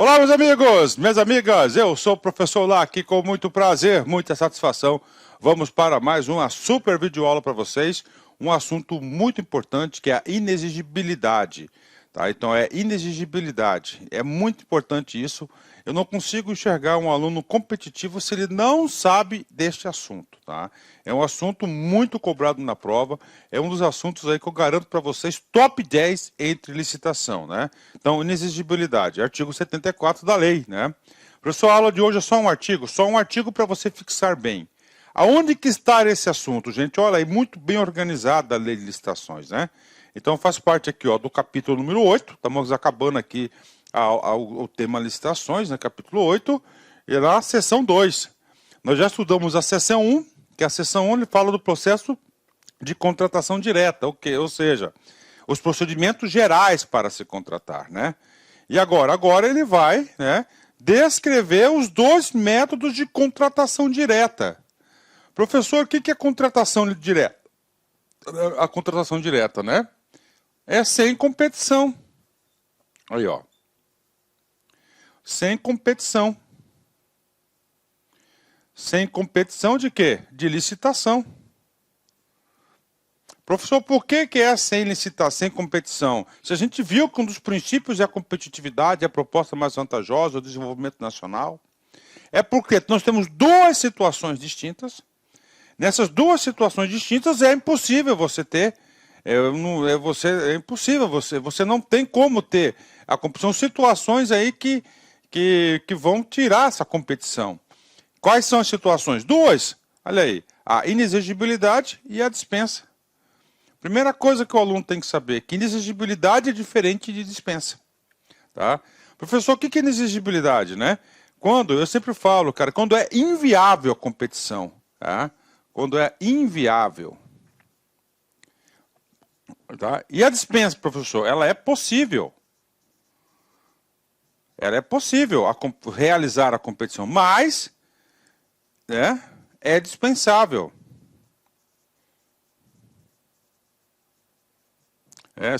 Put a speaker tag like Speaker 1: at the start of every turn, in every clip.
Speaker 1: Olá, meus amigos, minhas amigas, eu sou o professor Lá, aqui com muito prazer, muita satisfação. Vamos para mais uma super videoaula para vocês, um assunto muito importante que é a inexigibilidade. Tá? Então é inexigibilidade, é muito importante isso. Eu não consigo enxergar um aluno competitivo se ele não sabe deste assunto. Tá? É um assunto muito cobrado na prova, é um dos assuntos aí que eu garanto para vocês top 10 entre licitação. Né? Então, inexigibilidade, artigo 74 da lei. Né? Professor, a aula de hoje é só um artigo para você fixar bem. Aonde que está esse assunto, gente? Olha, é muito bem organizada a lei de licitações, né? Então faz parte aqui, ó, do capítulo número 8, estamos acabando aqui o tema licitações, né, capítulo 8, e lá a seção 2. Nós já estudamos a seção 1, que a seção 1 ele fala do processo de contratação direta, ou seja, os procedimentos gerais para se contratar, né? E agora ele vai, né, descrever os dois métodos de contratação direta. Professor, o que é contratação direta? A contratação direta, né? É sem competição. Aí, ó. Sem competição. Sem competição de quê? De licitação. Professor, por que é sem licitação, sem competição? Se a gente viu que um dos princípios é a competitividade, a proposta mais vantajosa, o desenvolvimento nacional, é porque nós temos duas situações distintas. Nessas duas situações distintas é impossível você ter, é impossível, você não tem como ter a competição. Situações aí que vão tirar essa competição. Quais são as situações? Duas, olha aí, a inexigibilidade e a dispensa. Primeira coisa que o aluno tem que saber, que inexigibilidade é diferente de dispensa. Tá? Professor, o que é inexigibilidade, né? Eu sempre falo, cara, quando é inviável a competição, tá? Quando é inviável. Tá? E a dispensa, professor, ela é possível. Ela é possível realizar a competição, mas né, é dispensável.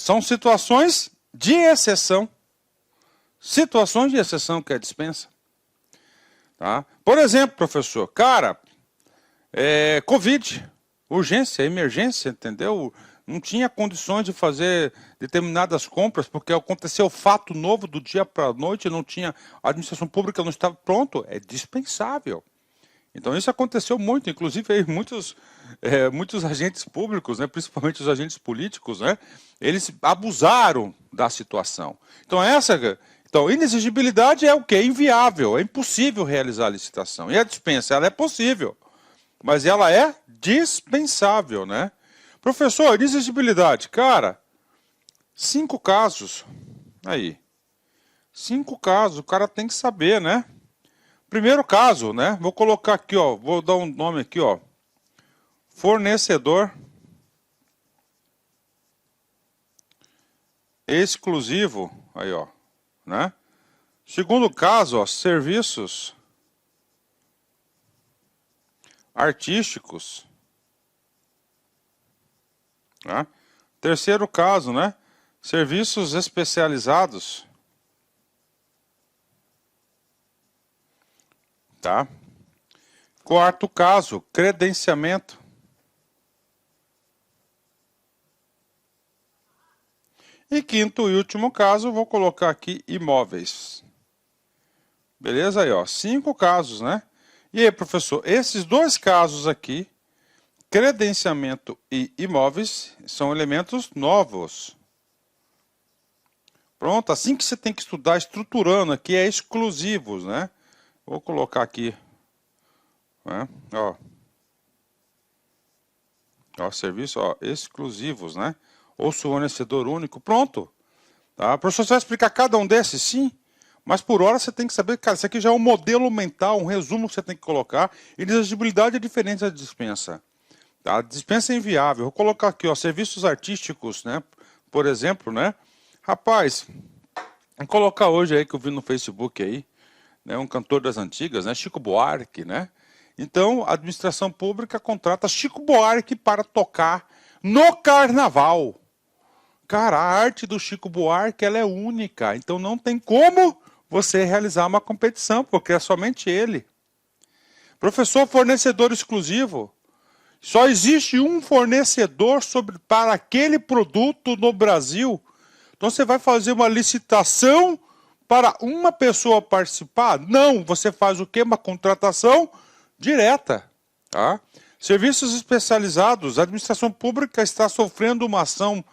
Speaker 1: São situações de exceção. Situações de exceção que é dispensa. Tá? Por exemplo, professor, cara, Covid, urgência, emergência, entendeu? Não tinha condições de fazer determinadas compras, porque aconteceu fato novo do dia para a noite, não tinha, a administração pública não estava pronto, é dispensável. Então isso aconteceu muito, inclusive aí muitos agentes públicos, né, principalmente os agentes políticos, né, eles abusaram da situação. Então inexigibilidade é o quê? Inviável, é impossível realizar a licitação. E a dispensa, ela é possível, mas ela é dispensável, né? Professor, inexigibilidade, cara, 5 casos, aí, 5 casos, o cara tem que saber, né? Primeiro caso, né? Vou colocar aqui, ó, vou dar um nome aqui, ó, fornecedor exclusivo, aí, ó, né? Segundo caso, ó, serviços artísticos. Tá? Terceiro caso, né? Serviços especializados. Tá? Quarto caso, credenciamento. E quinto e último caso, vou colocar aqui imóveis. Beleza aí, ó, 5 casos, né? E aí, professor, esses dois casos aqui, credenciamento e imóveis, são elementos novos. Pronto, assim que você tem que estudar, estruturando aqui, é exclusivos, né? Vou colocar aqui, né? Ó, serviço, ó, exclusivos, né? Ou fornecedor único, pronto. Tá? O professor vai explicar cada um desses, sim, mas por hora você tem que saber, cara, isso aqui já é um modelo mental, um resumo que você tem que colocar. Inexigibilidade é diferente da dispensa. Tá? A dispensa é inviável. Vou colocar aqui, ó, serviços artísticos, né? Por exemplo, né? Rapaz, vou colocar hoje aí que eu vi no Facebook aí, né? Um cantor das antigas, né? Chico Buarque, né? Então, a administração pública contrata Chico Buarque para tocar no carnaval. Cara, a arte do Chico Buarque ela é única, então não tem como você realizar uma competição, porque é somente ele. Professor, fornecedor exclusivo. Só existe um fornecedor para aquele produto no Brasil. Então você vai fazer uma licitação para uma pessoa participar? Não, você faz o quê? Uma contratação direta. Tá? Serviços especializados. A administração pública está sofrendo uma ação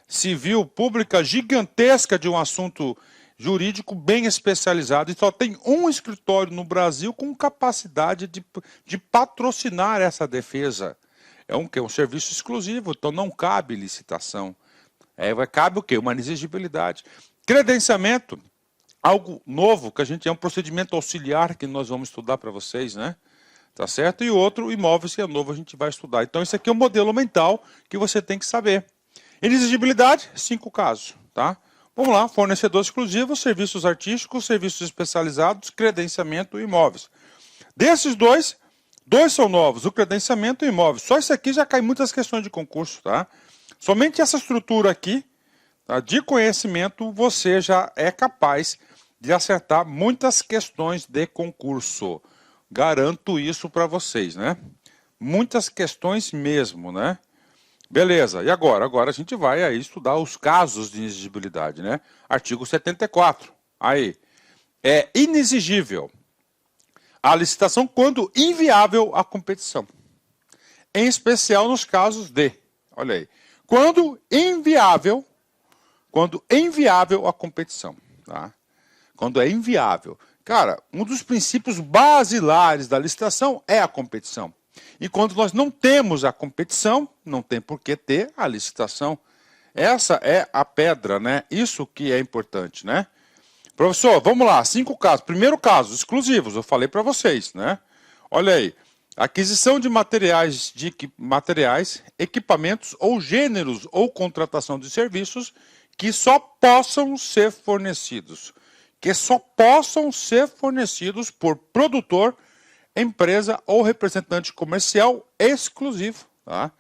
Speaker 1: civil pública gigantesca de um assunto jurídico bem especializado, e só tem um escritório no Brasil com capacidade de patrocinar essa defesa. É um serviço exclusivo, então não cabe licitação. Cabe o quê? Uma exigibilidade. Credenciamento, algo novo, que é um procedimento auxiliar que nós vamos estudar para vocês, né? Tá certo? E outro, imóveis, que é novo, a gente vai estudar. Então, esse aqui é um modelo mental que você tem que saber. Inexigibilidade, 5 casos, tá? Vamos lá, fornecedor exclusivo, serviços artísticos, serviços especializados, credenciamento e imóveis. Desses dois são novos, o credenciamento e o imóveis. Só isso aqui já cai muitas questões de concurso, tá? Somente essa estrutura aqui, tá, de conhecimento, você já é capaz de acertar muitas questões de concurso. Garanto isso para vocês, né? Muitas questões mesmo, né? Beleza, e agora? Agora a gente vai aí estudar os casos de inexigibilidade, né? Artigo 74. Aí, é inexigível a licitação quando inviável a competição. Em especial nos casos de, olha aí, quando inviável a competição, tá? Quando é inviável. Cara, um dos princípios basilares da licitação é a competição. E quando nós não temos a competição, não tem por que ter a licitação. Essa é a pedra, né? Isso que é importante, né? Professor, vamos lá, 5 casos. Primeiro caso, exclusivos, eu falei para vocês, né? Olha aí, aquisição de materiais, equipamentos ou gêneros ou contratação de serviços que só possam ser fornecidos. Por produtor, empresa ou representante comercial exclusivo. Tá?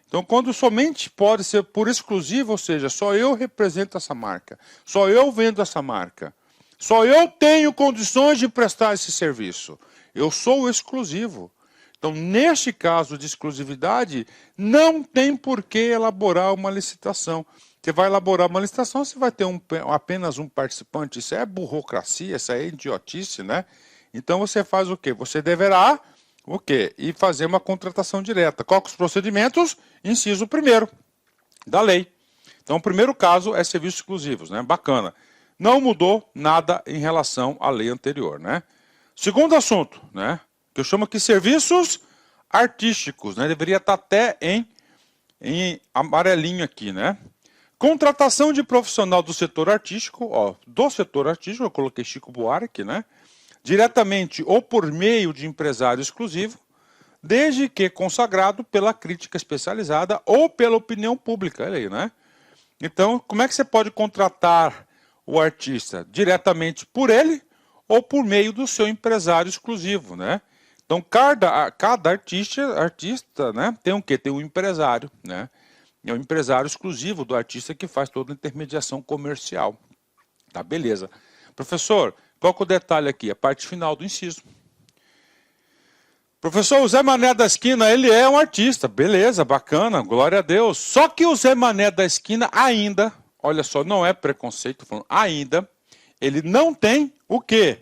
Speaker 1: Então, quando somente pode ser por exclusivo, ou seja, só eu represento essa marca, só eu vendo essa marca, só eu tenho condições de prestar esse serviço. Eu sou o exclusivo. Então, neste caso de exclusividade, não tem por que elaborar uma licitação. Você vai elaborar uma licitação, você vai ter apenas um participante. Isso é burocracia, isso é idiotice, né? Então você faz o quê? Você deverá o quê? E fazer uma contratação direta. Quais os procedimentos? Inciso 1º da lei. Então o primeiro caso é serviços exclusivos, né? Bacana. Não mudou nada em relação à lei anterior, né? Segundo assunto, né? Que eu chamo aqui serviços artísticos, né? Deveria estar até em amarelinho aqui, né? Contratação de profissional do setor artístico, eu coloquei Chico Buarque, né? Diretamente ou por meio de empresário exclusivo, desde que consagrado pela crítica especializada ou pela opinião pública. Olha aí, né? Então, como é que você pode contratar o artista? Diretamente por ele ou por meio do seu empresário exclusivo, né? Então, cada artista, né, tem o quê? Tem um empresário, né? É o empresário exclusivo do artista que faz toda a intermediação comercial. Tá, beleza. Professor, qual que é o detalhe aqui? A parte final do inciso. Professor, o Zé Mané da esquina, ele é um artista. Beleza, bacana, glória a Deus. Só que o Zé Mané da esquina ainda, olha só, não é preconceito, tô falando, ainda, ele não tem o quê?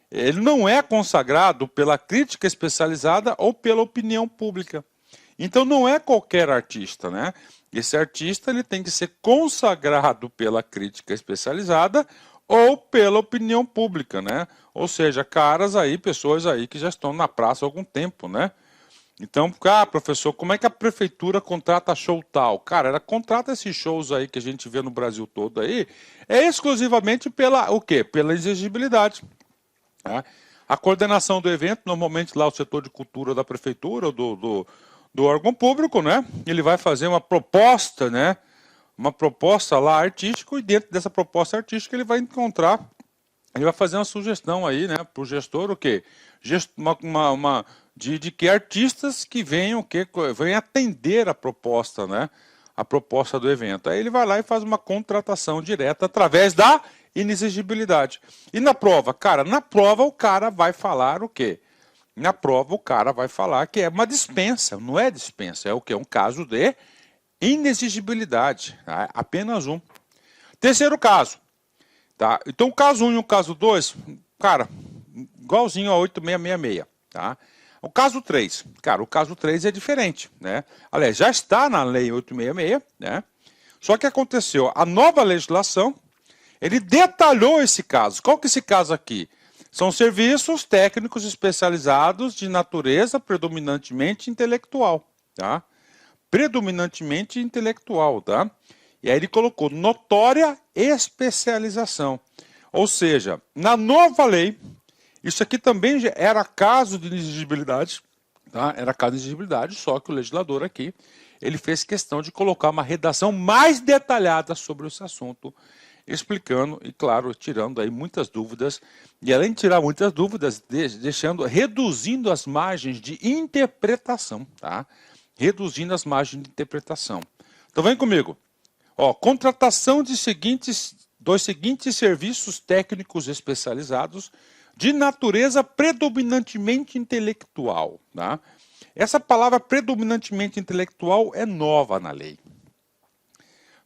Speaker 1: Ele não é consagrado pela crítica especializada ou pela opinião pública. Então não é qualquer artista, né? Esse artista ele tem que ser consagrado pela crítica especializada ou pela opinião pública, né? Ou seja, pessoas aí que já estão na praça há algum tempo, né? Então, professor, como é que a prefeitura contrata show tal? Cara, ela contrata esses shows aí que a gente vê no Brasil todo aí, exclusivamente pela o quê? Pela exigibilidade. Tá? A coordenação do evento, normalmente lá o setor de cultura da prefeitura, do órgão público, né? Ele vai fazer uma proposta, né? Uma proposta lá artística, e dentro dessa proposta artística ele vai fazer uma sugestão aí, né? Para o gestor, o quê? De que artistas que venham atender a proposta, né? A proposta do evento. Aí ele vai lá e faz uma contratação direta através da inexigibilidade. E na prova? Cara, na prova o cara vai falar o quê? Na prova o cara vai falar que é uma dispensa, não é dispensa, é o quê? Um caso de inexigibilidade, tá? Apenas um. Terceiro caso, tá? Então o caso 1 e o caso 2, cara, igualzinho a 8666, tá? O caso 3, cara, o caso 3 é diferente, né? Aliás, já está na lei 866, né? Só que aconteceu, a nova legislação, ele detalhou esse caso. Qual que é esse caso aqui? São serviços técnicos especializados de natureza predominantemente intelectual, tá? Predominantemente intelectual, tá? E aí ele colocou notória especialização. Ou seja, na nova lei, isso aqui também era caso de inexigibilidade, tá? Era caso de inexigibilidade, só que o legislador aqui, ele fez questão de colocar uma redação mais detalhada sobre esse assunto, explicando e, claro, tirando aí muitas dúvidas, e além de tirar muitas dúvidas, reduzindo as margens de interpretação, tá? Reduzindo as margens de interpretação. Então vem comigo. Ó, contratação dos seguintes serviços técnicos especializados de natureza predominantemente intelectual, tá? Essa palavra predominantemente intelectual é nova na lei.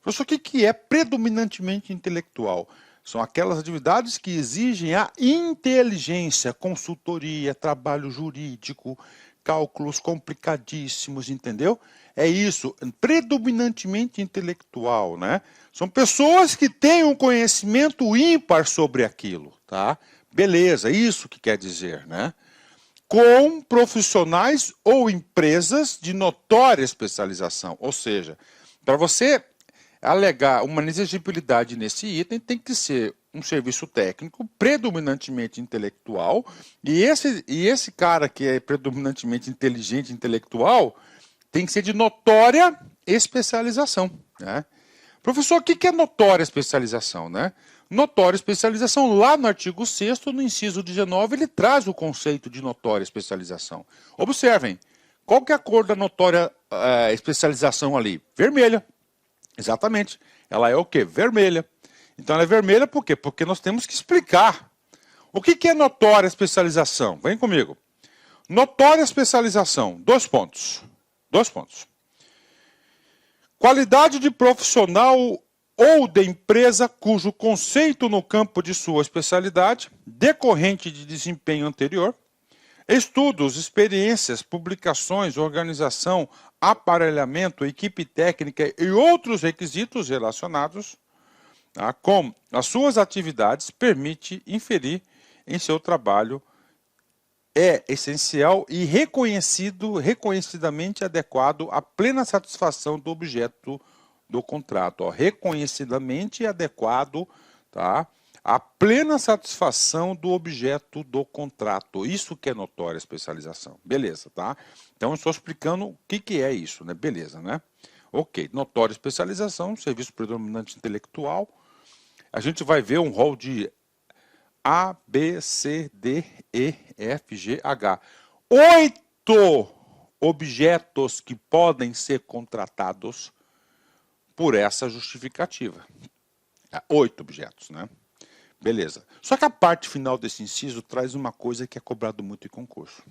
Speaker 1: Professor, o que é predominantemente intelectual? São aquelas atividades que exigem a inteligência, consultoria, trabalho jurídico, cálculos complicadíssimos, entendeu? É isso, predominantemente intelectual, né? São pessoas que têm um conhecimento ímpar sobre aquilo, tá? Beleza, isso que quer dizer, né? Com profissionais ou empresas de notória especialização. Ou seja, para você alegar uma inexigibilidade nesse item, tem que ser um serviço técnico predominantemente intelectual, e esse cara que é predominantemente inteligente intelectual tem que ser de notória especialização, né? Professor, o que é notória especialização, né? Notória especialização, lá no artigo 6º, no inciso 19, ele traz o conceito de notória especialização. Observem, qual que é a cor da notória especialização ali? Vermelha. Exatamente. Ela é o quê? Vermelha. Então ela é vermelha por quê? Porque nós temos que explicar. O que é notória especialização? Vem comigo. Notória especialização, 2 pontos. 2 pontos. Qualidade de profissional ou de empresa cujo conceito no campo de sua especialidade, decorrente de desempenho anterior, estudos, experiências, publicações, organização, aparelhamento, equipe técnica e outros requisitos relacionados com as suas atividades permite inferir em seu trabalho é essencial e reconhecidamente adequado à plena satisfação do objeto do contrato. Ó, reconhecidamente adequado, tá? A plena satisfação do objeto do contrato. Isso que é notória especialização. Beleza, tá? Então, eu estou explicando o que é isso, né? Beleza, né? Ok, notória especialização, serviço predominante intelectual. A gente vai ver um rol de A, B, C, D, E, F, G, H. 8 objetos que podem ser contratados por essa justificativa. 8 objetos, né? Beleza. Só que a parte final desse inciso traz uma coisa que é cobrado muito em concurso.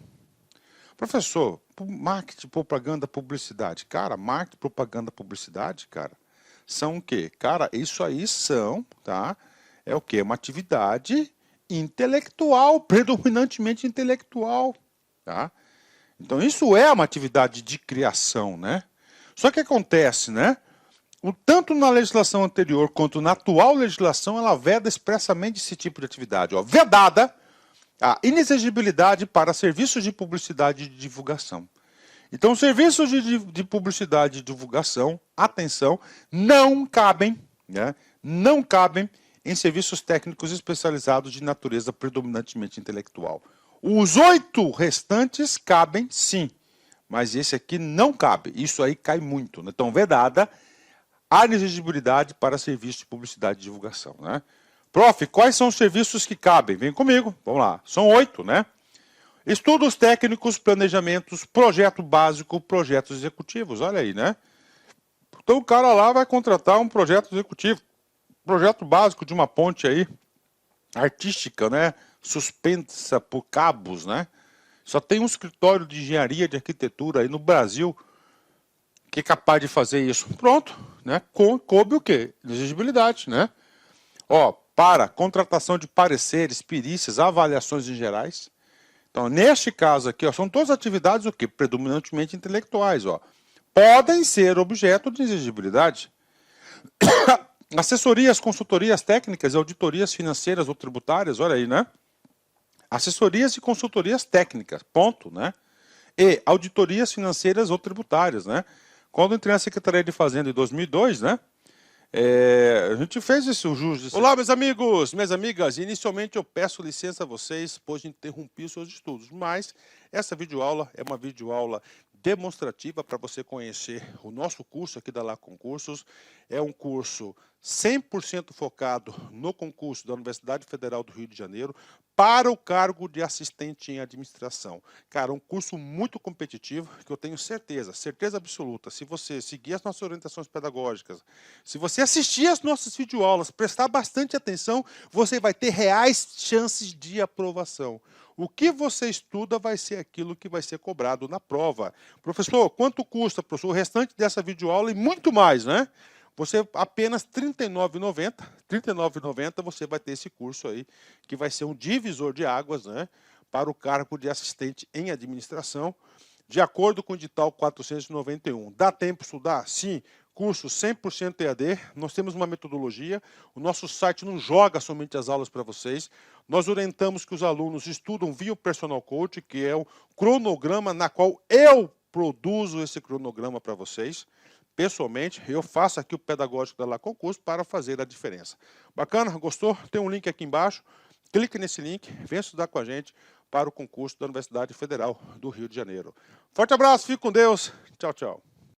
Speaker 1: Professor, marketing, propaganda, publicidade. Cara, marketing, propaganda, publicidade, cara, são o quê? Cara, isso aí são, tá? É o quê? Uma atividade intelectual, predominantemente intelectual, tá? Então isso é uma atividade de criação, né? Só que acontece, né? Tanto na legislação anterior quanto na atual legislação, ela veda expressamente esse tipo de atividade. Ó, vedada a inexigibilidade para serviços de publicidade e de divulgação. Então, serviços de publicidade e divulgação, atenção, não cabem, né? Não cabem em serviços técnicos especializados de natureza predominantemente intelectual. Os 8 restantes cabem sim, mas esse aqui não cabe. Isso aí cai muito, né? Então, vedada a inexigibilidade para serviços de publicidade e divulgação, né? Prof, quais são os serviços que cabem? Vem comigo, vamos lá. São 8, né? Estudos técnicos, planejamentos, projeto básico, projetos executivos. Olha aí, né? Então o cara lá vai contratar um projeto executivo. projeto básico de uma ponte aí, artística, né? Suspensa por cabos, né? Só tem um escritório de engenharia de arquitetura aí no Brasil que é capaz de fazer isso. Pronto, né? Coube o quê? Exigibilidade, né? Ó, para contratação de pareceres, perícias, avaliações em gerais. Então, neste caso aqui, ó, são todas atividades o quê? Predominantemente intelectuais, ó. Podem ser objeto de exigibilidade. Assessorias, consultorias técnicas e auditorias financeiras ou tributárias, olha aí, né? Assessorias e consultorias técnicas, ponto, né? E auditorias financeiras ou tributárias, né? Quando entrei na Secretaria de Fazenda em 2002, né? A gente fez isso, jus. Olá, meus amigos, minhas amigas. Inicialmente eu peço licença a vocês, pois interrompi os seus estudos, mas essa videoaula é uma videoaula demonstrativa para você conhecer o nosso curso aqui da La Concursos. É um curso 100% focado no concurso da Universidade Federal do Rio de Janeiro para o cargo de assistente em administração. Cara, um curso muito competitivo que eu tenho certeza absoluta. Se você seguir as nossas orientações pedagógicas, se você assistir as nossas videoaulas, prestar bastante atenção, você vai ter reais chances de aprovação. O que você estuda vai ser aquilo que vai ser cobrado na prova. Professor, quanto custa, professor, o restante dessa videoaula e muito mais, né? Você apenas R$ 39,90, R$ 39,90 você vai ter esse curso aí, que vai ser um divisor de águas, né, para o cargo de assistente em administração, de acordo com o edital 491. Dá tempo de estudar? Sim. Curso 100% EAD, nós temos uma metodologia, o nosso site não joga somente as aulas para vocês, nós orientamos que os alunos estudam via o Personal Coach, que é o cronograma na qual eu produzo esse cronograma para vocês. Pessoalmente, eu faço aqui o pedagógico da La Concurso para fazer a diferença. Bacana? Gostou? Tem um link aqui embaixo. Clique nesse link, venha estudar com a gente para o concurso da Universidade Federal do Rio de Janeiro. Forte abraço, fique com Deus. Tchau, tchau.